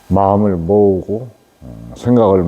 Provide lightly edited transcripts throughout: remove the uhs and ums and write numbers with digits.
마음을 모으고 생각을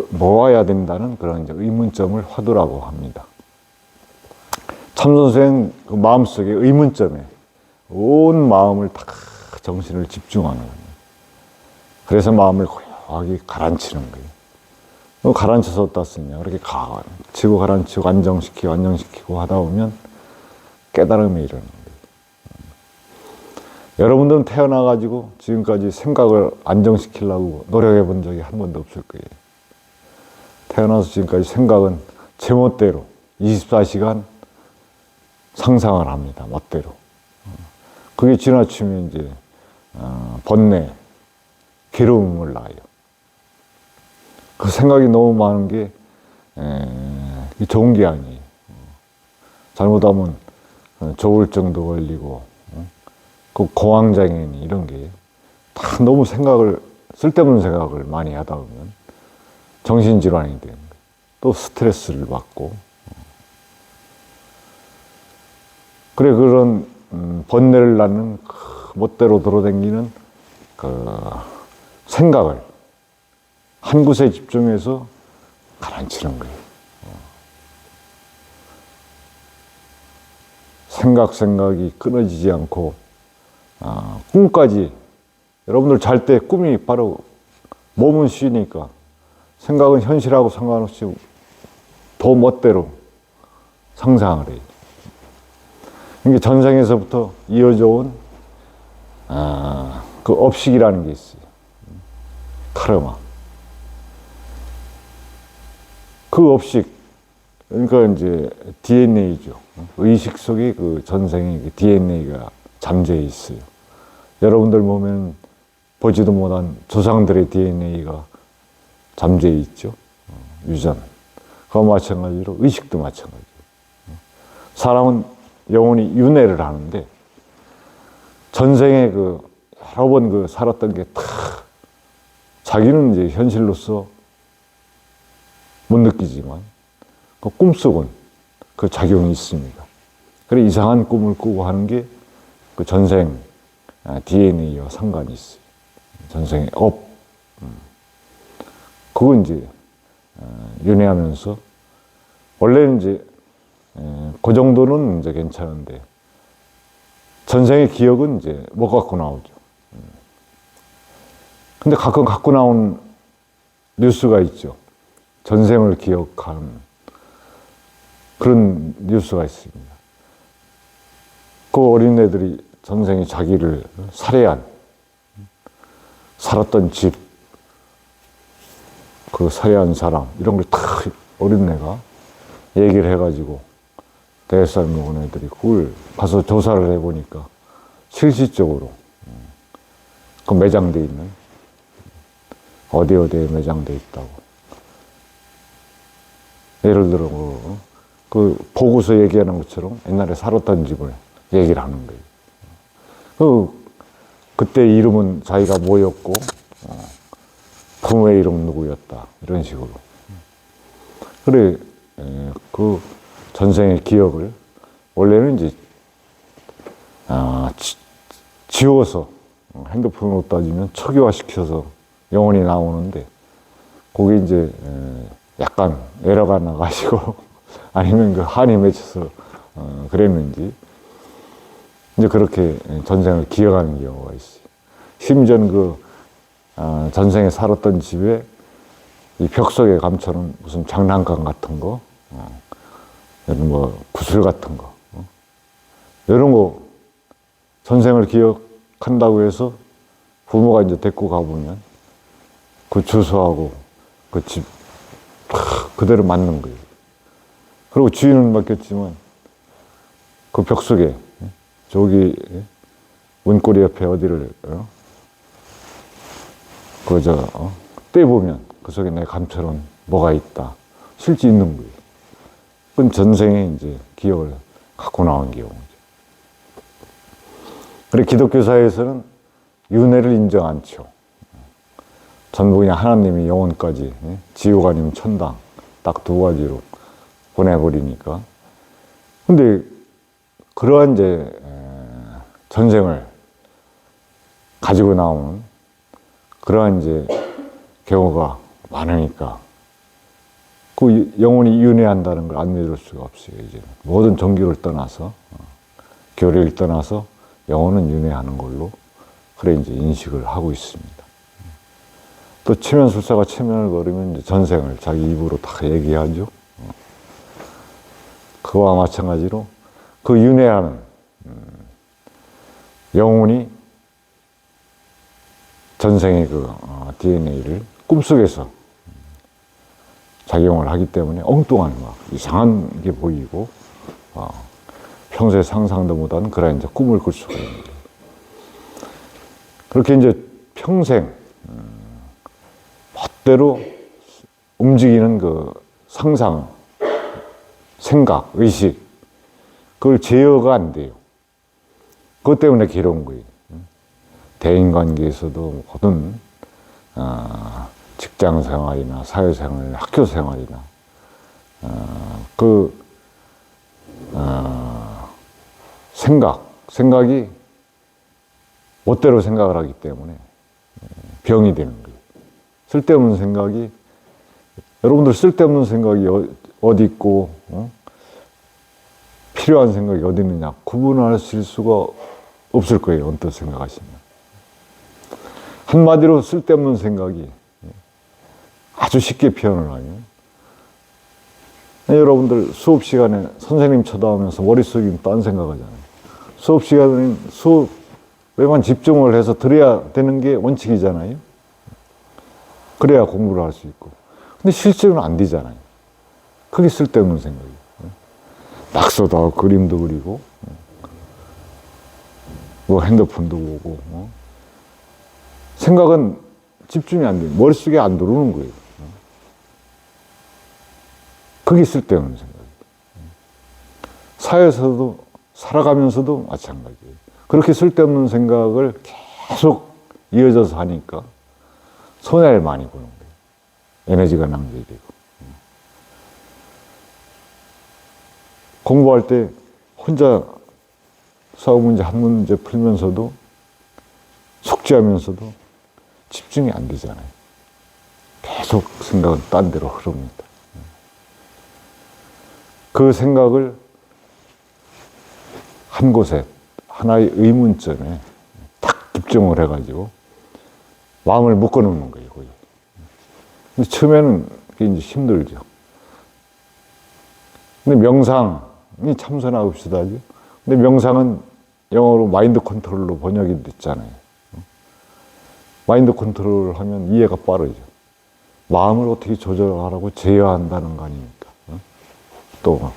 모아야 된다는 그런 이제 의문점을 화두라고 합니다. 참선생 그 마음속에 의문점에 온 마음을 다 정신을 집중하는 거예요. 그래서 마음을 고요하게 가라앉히는 거예요. 가라앉혀서 어디다 쓰냐. 그렇게 치고 가라앉히고 안정시키고 하다 보면 깨달음이 일어나는 거예요. 여러분들은 태어나가지고 지금까지 생각을 안정시키려고 노력해 본 적이 한 번도 없을 거예요. 태어나서 지금까지 생각은 제멋대로 24시간 상상을 합니다. 멋대로. 그게 지나치면 이제 번뇌, 괴로움을 낳아요. 그 생각이 너무 많은 게 좋은 게 아니에요. 잘못하면 조울증도 걸리고 그 공황장애니 이런 게 다 너무 쓸데없는 생각을 많이 하다 보면 정신질환이 되는 거예요. 또 스트레스를 받고. 그래, 그런 번뇌를 낳는 멋대로 돌아다니는 그 생각을 한 곳에 집중해서 가라앉히는 거예요. 생각이 끊어지지 않고 꿈까지, 여러분들 잘 때 꿈이 바로 몸은 쉬니까 생각은 현실하고 상관없이 더 멋대로 상상을 해요. 이게 전생에서부터 이어져 온 그 업식이라는 게 있어요. 카르마. 그 업식, 그러니까 이제 DNA죠. 의식 속에 그 전생의 DNA가 잠재해 있어요. 여러분들 보면 보지도 못한 조상들의 DNA가 잠재해 있죠. 유전. 그와 마찬가지로 의식도 마찬가지예요. 사람은 영혼이 윤회를 하는데 전생에 그 여러 번 그 살았던 게 다 자기는 이제 현실로서 못 느끼지만 그 꿈속은 그 작용이 있습니다. 그래 이상한 꿈을 꾸고 하는 게 그 전생 DNA와 상관이 있어요. 전생의 업. 그거 이제 윤회하면서 원래는 이제 그 정도는 이제 괜찮은데 전생의 기억은 이제 못 갖고 나오죠. 근데 가끔 갖고 나온 뉴스가 있죠. 전생을 기억하는 그런 뉴스가 있습니다. 그 어린애들이 전생에 자기를 살해한, 살았던 집, 그 살해한 사람, 이런 걸 다 어린애가 얘기를 해가지고 대살 먹은 애들이 그걸 가서 조사를 해보니까 실질적으로 그 매장돼 있는, 어디에 매장돼 있다고. 예를 들어 그 보고서 얘기하는 것처럼 옛날에 살았던 집을 얘기를 하는 거예요. 그때 이름은 자기가 뭐였고 부모의 이름 누구였다 이런 식으로. 그래 그 전생의 기억을 원래는 이제 지워서 핸드폰으로 따지면 초기화시켜서 영혼이 나오는데 그게 이제 약간 에러가 나가지고 아니면 그 한이 맺혀서 그랬는지 이제 그렇게 전생을 기억하는 경우가 있어요. 심지어 그 전생에 살았던 집에 이 벽 속에 감춰놓은 무슨 장난감 같은 거, 이런 뭐 구슬 같은 거, 이런 거 전생을 기억한다고 해서 부모가 이제 데리고 가보면 그 주소하고 그 집 그대로 맞는 거예요. 그리고 주인은 맡겼지만 그 벽 속에 저기 문고리 옆에 어디를 떼보면 그 속에 내가 감춰놓은 뭐가 있다. 실제 있는 거예요. 그건 전생에 이제 기억을 갖고 나온 경우죠. 그래 기독교사에서는 윤회를 인정 않죠. 전부 그냥 하나님이 영혼까지, 지옥 아니면 천당 딱 두 가지로 보내버리니까. 근데 그러한 이제 전생을 가지고 나오는 그러한 이제 경우가 많으니까 그 영혼이 윤회한다는 걸 안 믿을 수가 없어요. 이제 모든 종교를 떠나서 교리를 떠나서 영혼은 윤회하는 걸로 그래 이제 인식을 하고 있습니다. 또 체면술사가 체면을 걸으면 이제 전생을 자기 입으로 다 얘기하죠. 그와 마찬가지로 그 윤회하는 영혼이 전생의 그 DNA를 꿈속에서 작용을 하기 때문에 엉뚱한 막 이상한 게 보이고 평소에 상상도 못한 그런 이제 꿈을 꿀 수가 있는 거예요. 그렇게 이제 평생 멋대로 움직이는 그 상상, 생각, 의식 그걸 제어가 안 돼요. 그것 때문에 괴로운 거예요. 대인관계에서도 모든 직장생활이나 사회생활, 학교생활이나 생각이 멋대로 생각을 하기 때문에 병이 되는 거예요. 쓸데없는 생각이, 여러분들 쓸데없는 생각이 어디 있고 필요한 생각이 어디 있느냐 구분하실 수가 없을 거예요. 언뜻 생각하시면. 한마디로 쓸데없는 생각이 아주 쉽게 표현을 하면 여러분들 수업 시간에 선생님 쳐다보면서 머릿속에 딴 생각하잖아요. 수업 시간에는 수업에만 집중을 해서 들어야 되는 게 원칙이잖아요. 그래야 공부를 할 수 있고. 근데 실제로는 안 되잖아요. 그게 쓸데없는 생각이에요. 낙서도 하고 그림도 그리고 뭐 핸드폰도 보고 생각은 집중이 안 돼요. 머릿속에 안 들어오는 거예요. 그게 쓸데없는 생각이에요. 사회에서도 살아가면서도 마찬가지예요. 그렇게 쓸데없는 생각을 계속 이어져서 하니까 손해를 많이 보는 거예요. 에너지가 낭비되고. 공부할 때 혼자 수학 문제 한 문제 풀면서도 숙지하면서도 집중이 안 되잖아요. 계속 생각은 딴 데로 흐릅니다. 그 생각을 한 곳에 하나의 의문점에 딱 집중을 해가지고 마음을 묶어놓는 거예요. 거기. 근데 처음에는 그게 이제 힘들죠. 근데 명상이 참선하옵시다. 근데 명상은 영어로 마인드 컨트롤로 번역이 됐잖아요. 마인드 컨트롤을 하면 이해가 빠르죠. 마음을 어떻게 조절하라고 제어한다는 거 아닙니까? 또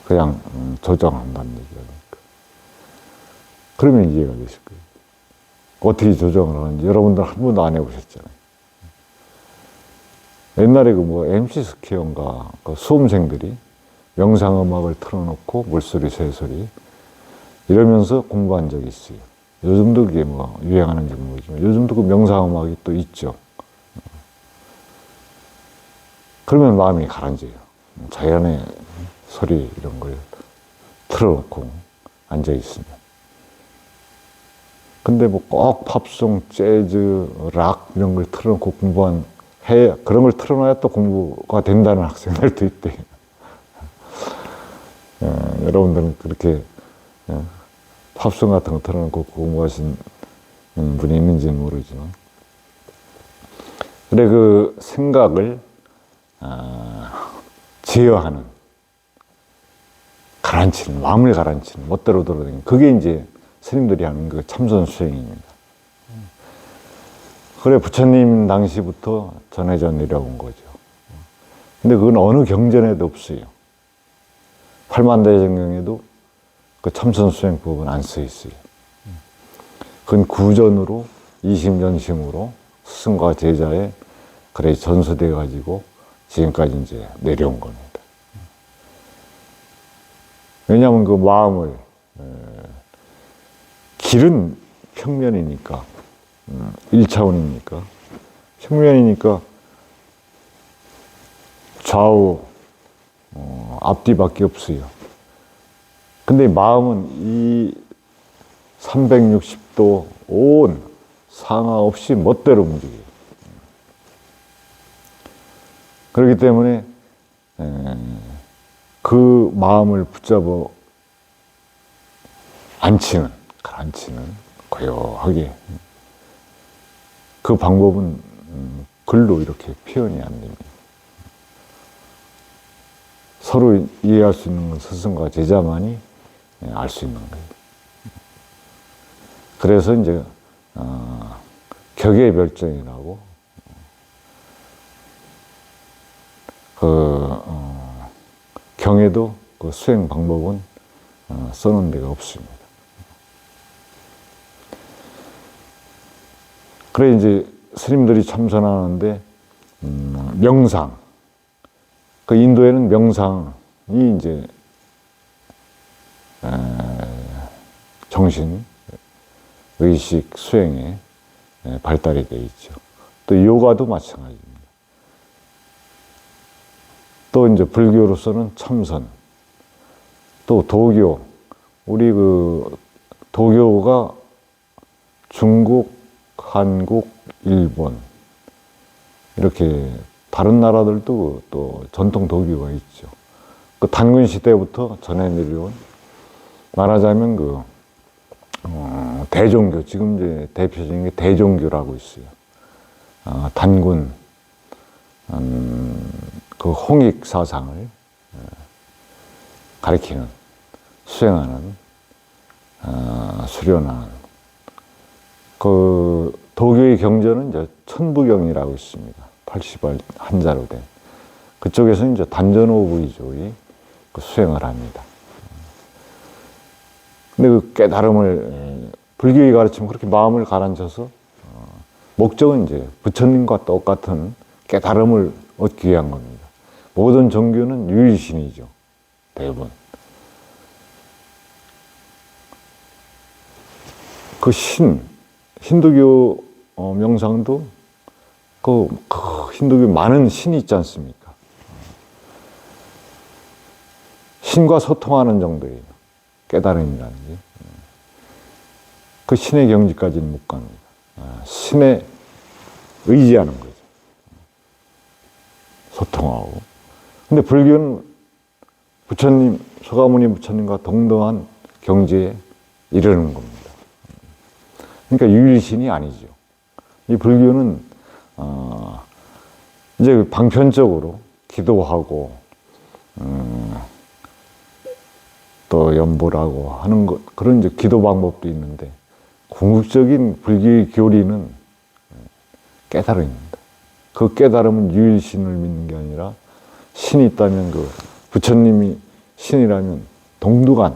그냥 조정한다는 얘기니까. 그러면 이해가 되실 거예요. 어떻게 조정을 하는지 여러분들 한 번도 안 해보셨잖아요. 옛날에 그 뭐 MC 스퀘어인가 그 수험생들이 명상 음악을 틀어놓고 물소리, 새소리 이러면서 공부한 적이 있어요. 요즘도 그게 뭐 유행하는지 모르지만 요즘도 그 명상 음악이 또 있죠. 그러면 마음이 가라앉아요. 자연의 소리 이런 걸 틀어놓고 앉아 있으면. 근데 뭐 꼭 팝송, 재즈, 락 이런 걸 틀어놓고 그런 걸 틀어놔야 또 공부가 된다는 학생들도 있대요. 여러분들은 그렇게 팝송 같은 거 틀어놓고 공부하신 분이 있는지는 모르지만. 그래, 그 생각을 제어하는, 가라앉히는, 마음을 가라앉히는, 멋대로 돌아다니는, 그게 이제 스님들이 하는 그 참선 수행입니다. 그래, 부처님 당시부터 전해져 내려온 거죠. 근데 그건 어느 경전에도 없어요. 팔만대정경에도 그 참선 수행법은 안 써 있어요. 그건 구전으로, 이심전심으로 스승과 제자의 그래 전수돼 가지고 지금까지 이제 내려온 겁니다. 왜냐하면 그 마음을, 길은 평면이니까, 1차원이니까, 평면이니까 좌우, 앞뒤밖에 없어요. 근데 마음은 이 360도 또 온 상하 없이 멋대로 움직여요. 그렇기 때문에 그 마음을 붙잡아 앉히는, 고요하게. 그 방법은 글로 이렇게 표현이 안 됩니다. 서로 이해할 수 있는 건 스승과 제자만이 알 수 있는 거예요. 그래서 이제 격예별정이라고 경에도 그 수행 방법은 써놓은 데가 없습니다. 그래 이제 스님들이 참선하는데 명상, 그 인도에는 명상이 이제 정신, 의식, 수행에 발달이 되어 있죠. 또 요가도 마찬가지입니다. 또 이제 불교로서는 참선, 또 도교, 우리 그 도교가 중국, 한국, 일본 이렇게 다른 나라들도 또 전통 도교가 있죠. 그 단군 시대부터 전해 내려온, 말하자면 그 대종교, 지금 이제 대표적인 게 대종교라고 있어요. 단군 그 홍익 사상을 가리키는, 수행하는, 수련하는 그 도교의 경전은 이제 천부경이라고 있습니다. 80알 한자로 된. 그쪽에서 이제 단전오부이조의 그 수행을 합니다. 근데 그 깨달음을, 불교의 가르침은 그렇게 마음을 가라앉혀서 목적은 이제 부처님과 똑같은 깨달음을 얻기 위한 겁니다. 모든 종교는 유일신이죠. 대부분. 그 힌두교 명상도 그 힌두교 많은 신이 있지 않습니까? 신과 소통하는 정도예요. 깨달음이라는 게. 그 신의 경지까지는 못 갑니다. 신에 의지하는 거죠. 소통하고. 근데 불교는 부처님, 소가모니 부처님과 동등한 경지에 이르는 겁니다. 그러니까 유일신이 아니죠. 이 불교는 이제 방편적으로 기도하고 또 연보라고 하는 것, 그런 이제 기도 방법도 있는데, 궁극적인 불교의 교리는 깨달음입니다. 그 깨달음은 유일신을 믿는 게 아니라, 신이 있다면, 그 부처님이 신이라면 동등한